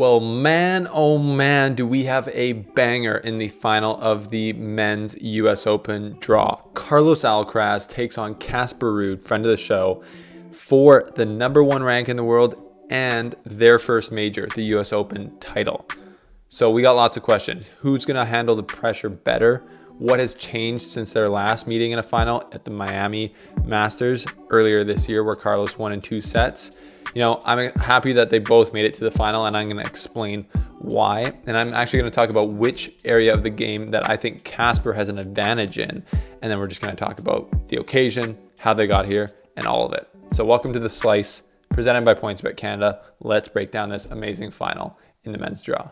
Well, man, oh man, do we have a banger in the final of the men's US Open draw. Carlos Alcaraz takes on Casper Ruud, friend of the show, for the #1 rank in the world and their first major, the US Open title. So we got lots of questions. Who's going to handle the pressure better? What has changed since their last meeting in a final at the Miami Masters earlier this year, where Carlos won in 2 sets? You know, I'm happy that they both made it to the final, and I'm going to explain why. And I'm actually going to talk about which area of the game that I think Casper has an advantage in. And then we're just going to talk about the occasion, how they got here, and all of it. So welcome to The Slice, presented by PointsBet Canada. Let's break down this amazing final in the men's draw.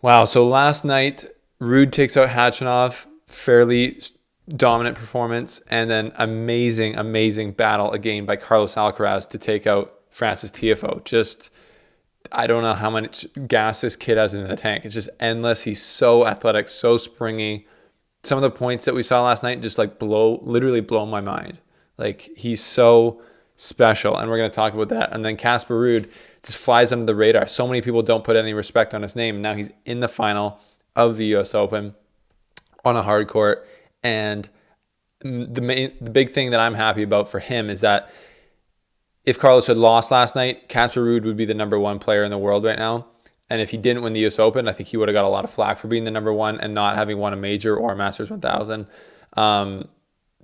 Wow, so last night, Ruud takes out Khachanov, fairly dominant performance, and then amazing, amazing battle again by Carlos Alcaraz to take out Frances Tiafoe. Just, I don't know how much gas this kid has in the tank. It's just endless. He's so athletic, so springy. Some of the points that we saw last night just like literally blow my mind. Like, he's so special, and we're going to talk about that. And then Casper Ruud just flies under the radar. So many people don't put any respect on his name. Now he's in the final of the US Open on a hard court. And the big thing that I'm happy about for him is that if Carlos had lost last night, Casper Ruud would be the #1 player in the world right now. And if he didn't win the US Open, I think he would have got a lot of flack for being the #1 and not having won a major or a Masters 1000.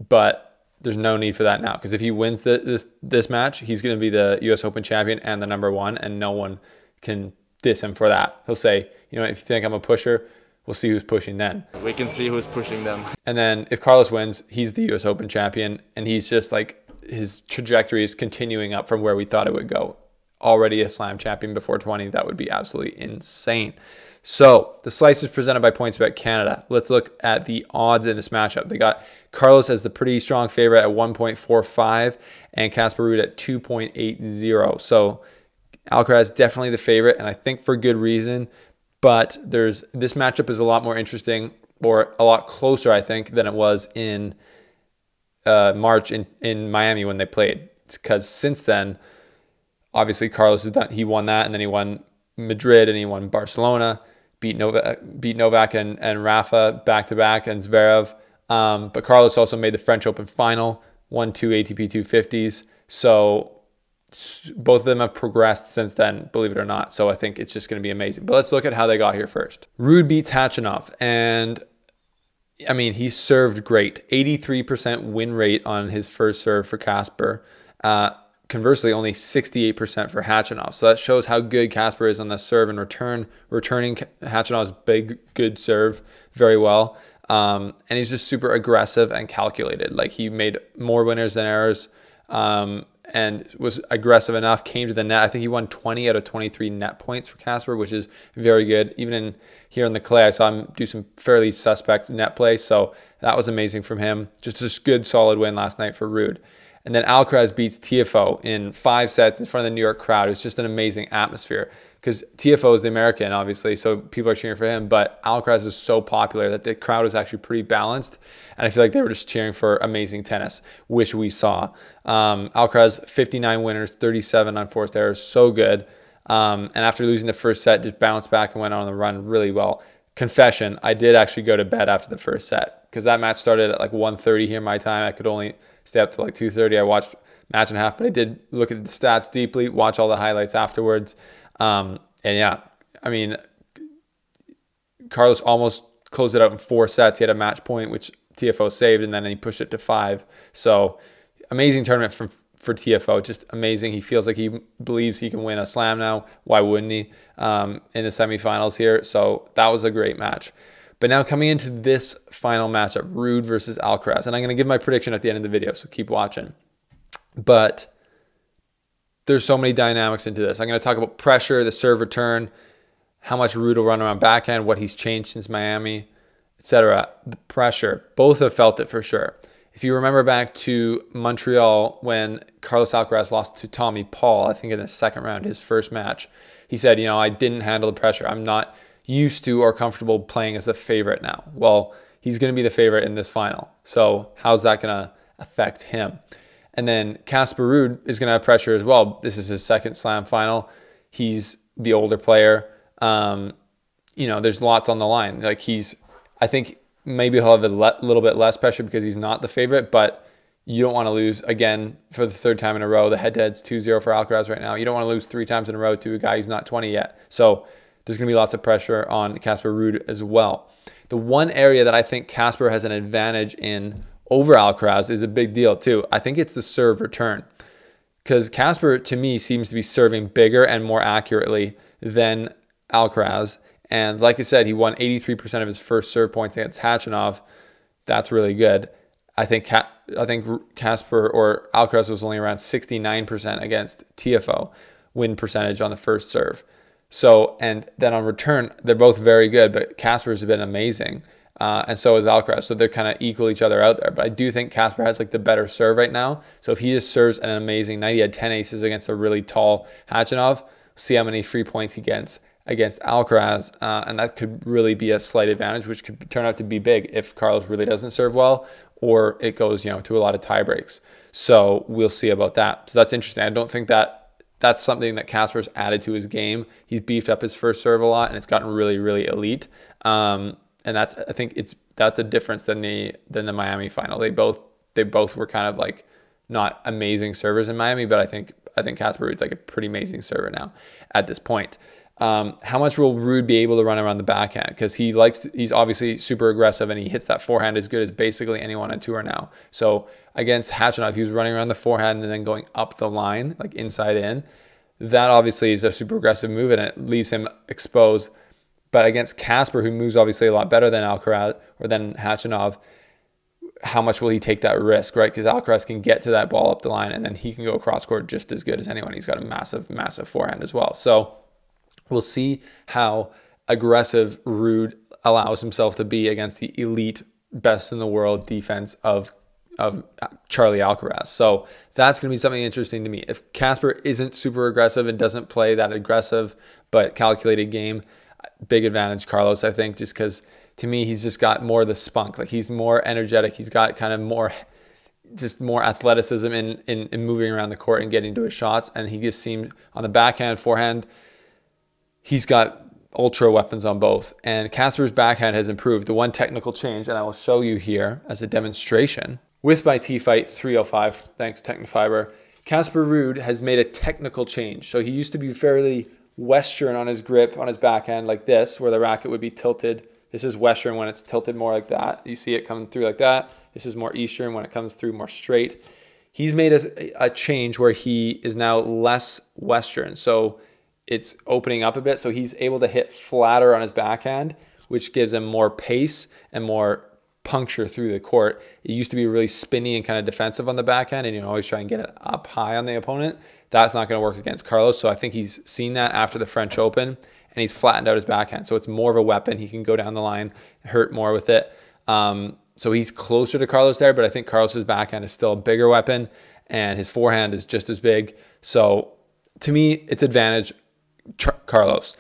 But there's no need for that now, because if he wins this match, he's going to be the US Open champion and the #1, and no one can diss him for that. He'll say, you know, if you think I'm a pusher, we'll see who's pushing then. We can see who's pushing them. And then if Carlos wins, he's the US Open champion, and he's just like, his trajectory is continuing up from where we thought it would go. Already a slam champion before 20. That would be absolutely insane. So the slice is presented by PointsBet Canada. Let's look at the odds in this matchup. They got Carlos as the pretty strong favorite at 1.45 and Casper Ruud at 2.80. So Alcaraz definitely the favorite, and I think for good reason. But this matchup is a lot more interesting, or a lot closer, I think, than it was in March in Miami when they played. It's because since then, obviously Carlos has done. He won that, and then he won Madrid, and he won Barcelona, beat Novak and Rafa back-to-back, and Zverev. But Carlos also made the French Open final, won 2 ATP 250s. So both of them have progressed since then, believe it or not. So I think it's just going to be amazing. But let's look at how they got here first. Ruud beats Khachanov, and I mean, he served great. 83% win rate on his first serve for Casper. Conversely, only 68% for Khachanov. So that shows how good Casper is on the serve and returning Khachanov's big, good serve very well. And he's just super aggressive and calculated. Like, he made more winners than errors, and was aggressive enough, came to the net. I think he won 20 out of 23 net points for Casper, which is very good. Even here in the clay, I saw him do some fairly suspect net play. So that was amazing from him. Just a good, solid win last night for Ruud. And then Alcaraz beats Tiafoe in 5 sets in front of the New York crowd. It's just an amazing atmosphere, because Tiafoe is the American, obviously, so people are cheering for him. But Alcaraz is so popular that the crowd is actually pretty balanced. And I feel like they were just cheering for amazing tennis, which we saw. Alcaraz, 59 winners, 37 unforced errors, so good. And after losing the first set, just bounced back and went on the run really well. Confession, I did actually go to bed after the first set, because that match started at like 1:30 here my time. I could only stay up to like 2:30. I watched match and a half, but I did look at the stats deeply, watch all the highlights afterwards. And yeah, I mean, Carlos almost closed it out in 4 sets. He had a match point, which Tiafoe saved, and then he pushed it to 5. So amazing tournament for Tiafoe, just amazing. He feels like he believes he can win a slam now. Why wouldn't he in the semifinals here? So that was a great match. But now coming into this final matchup, Ruud versus Alcaraz. And I'm going to give my prediction at the end of the video, so keep watching. But there's so many dynamics into this. I'm going to talk about pressure, the serve return, how much Ruud will run around backhand, what he's changed since Miami, etc. The pressure, both have felt it for sure. If you remember back to Montreal when Carlos Alcaraz lost to Tommy Paul, I think in the second round, his first match, he said, you know, I didn't handle the pressure. I'm not used to or comfortable playing as the favorite now. Well, he's going to be the favorite in this final. So how's that going to affect him? And then Casper Ruud is going to have pressure as well. This is his second slam final. He's the older player. There's lots on the line. I think maybe he'll have a little bit less pressure because he's not the favorite, but you don't want to lose again for the third time in a row. The head-to-head's 2-0 for Alcaraz right now. You don't want to lose 3 times in a row to a guy who's not 20 yet. So there's going to be lots of pressure on Casper Ruud as well. The one area that I think Casper has an advantage in over Alcaraz is a big deal too. I think it's the serve return, because Casper, to me, seems to be serving bigger and more accurately than Alcaraz. And like I said, he won 83% of his first serve points against Khachanov. That's really good. I think Casper or Alcaraz was only around 69% against TFO win percentage on the first serve. So, and then on return, they're both very good, but Casper's been amazing. And so is Alcaraz. So they're kind of equal each other out there. But I do think Casper has like the better serve right now. So if he just serves an amazing night, he had 10 aces against a really tall Khachanov. See how many free points he gets against Alcaraz. And that could really be a slight advantage, which could turn out to be big if Carlos really doesn't serve well, or it goes, to a lot of tie breaks. So we'll see about that. So that's interesting. I don't think that's something that Casper's added to his game. He's beefed up his first serve a lot, and it's gotten really, really elite. And I think that's a difference than the Miami final. They both were kind of like not amazing servers in Miami, but I think Casper Ruud's like a pretty amazing server now at this point. How much will Ruud be able to run around the backhand? Because he's obviously super aggressive, and he hits that forehand as good as basically anyone on tour now. So against Khachanov, he was running around the forehand and then going up the line, like inside in. That obviously is a super aggressive move, and it leaves him exposed. But against Casper, who moves obviously a lot better than Alcaraz or than Khachanov, how much will he take that risk, right? Because Alcaraz can get to that ball up the line, and then he can go across court just as good as anyone. He's got a massive, massive forehand as well. So we'll see how aggressive Ruud allows himself to be against the elite, best in the world defense of Charlie Alcaraz. So that's going to be something interesting to me. If Casper isn't super aggressive and doesn't play that aggressive but calculated game, big advantage Carlos, I think, just because to me he's just got more of the spunk. Like, he's more energetic. He's got kind of more athleticism in moving around the court and getting to his shots. And he just seems on the backhand, forehand, he's got ultra weapons on both. And Casper's backhand has improved. The one technical change, and I will show you here as a demonstration with my T-Fight 305, thanks Technofiber, Casper Ruud has made a technical change. So he used to be fairly Western on his grip, on his backhand like this, where the racket would be tilted. This is Western when it's tilted more like that. You see it coming through like that. This is more Eastern when it comes through more straight. He's made a change where he is now less Western. So it's opening up a bit. So he's able to hit flatter on his backhand, which gives him more pace and more puncture through the court. It used to be really spinny and kind of defensive on the backhand, and you always try and get it up high on the opponent. That's not going to work against Carlos. So I think he's seen that after the French Open, and he's flattened out his backhand. So it's more of a weapon. He can go down the line, hurt more with it. So he's closer to Carlos there, but I think Carlos's backhand is still a bigger weapon, and his forehand is just as big. So to me, it's advantage Carlos.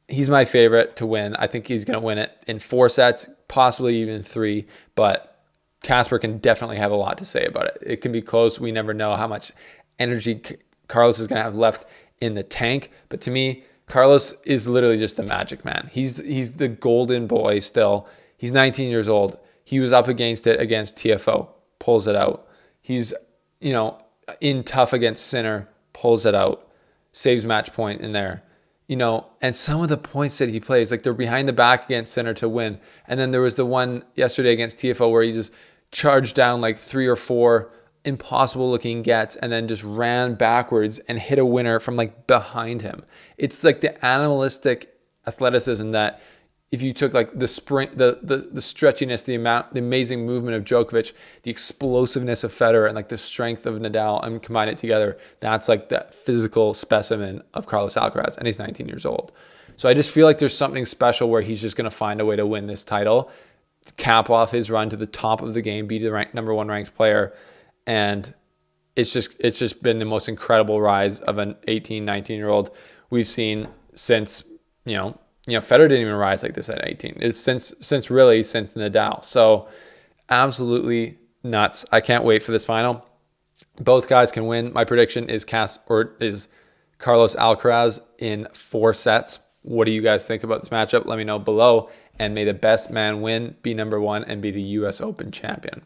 He's my favorite to win. I think he's going to win it in 4 sets, possibly even 3, but Casper can definitely have a lot to say about it. It can be close. We never know how much energy Carlos is going to have left in the tank. But to me, Carlos is literally just the magic man. He's the golden boy still. He's 19 years old. He was up against it against TFO, pulls it out. He's, in tough against Sinner, pulls it out, saves match point in there. And some of the points that he plays, like they're behind the back against Sinner to win. And then there was the one yesterday against TFO where he just charged down like 3 or 4 impossible looking gets and then just ran backwards and hit a winner from like behind him. It's like the animalistic athleticism that if you took like the sprint, the stretchiness, the amazing movement of Djokovic, the explosiveness of Federer, and like the strength of Nadal, and combine it together, that's like that physical specimen of Carlos Alcaraz, and he's 19 years old. So I just feel like there's something special where he's just going to find a way to win this title, cap off his run to the top of the game, be the number 1 ranked player, and it's just been the most incredible rise of an 18, 19-year-old we've seen since, Federer didn't even rise like this at 18. It's since Nadal. So absolutely nuts. I can't wait for this final. Both guys can win. My prediction is Carlos Alcaraz in 4 sets. What do you guys think about this matchup? Let me know below. And may the best man win, be number 1, and be the U.S. Open champion.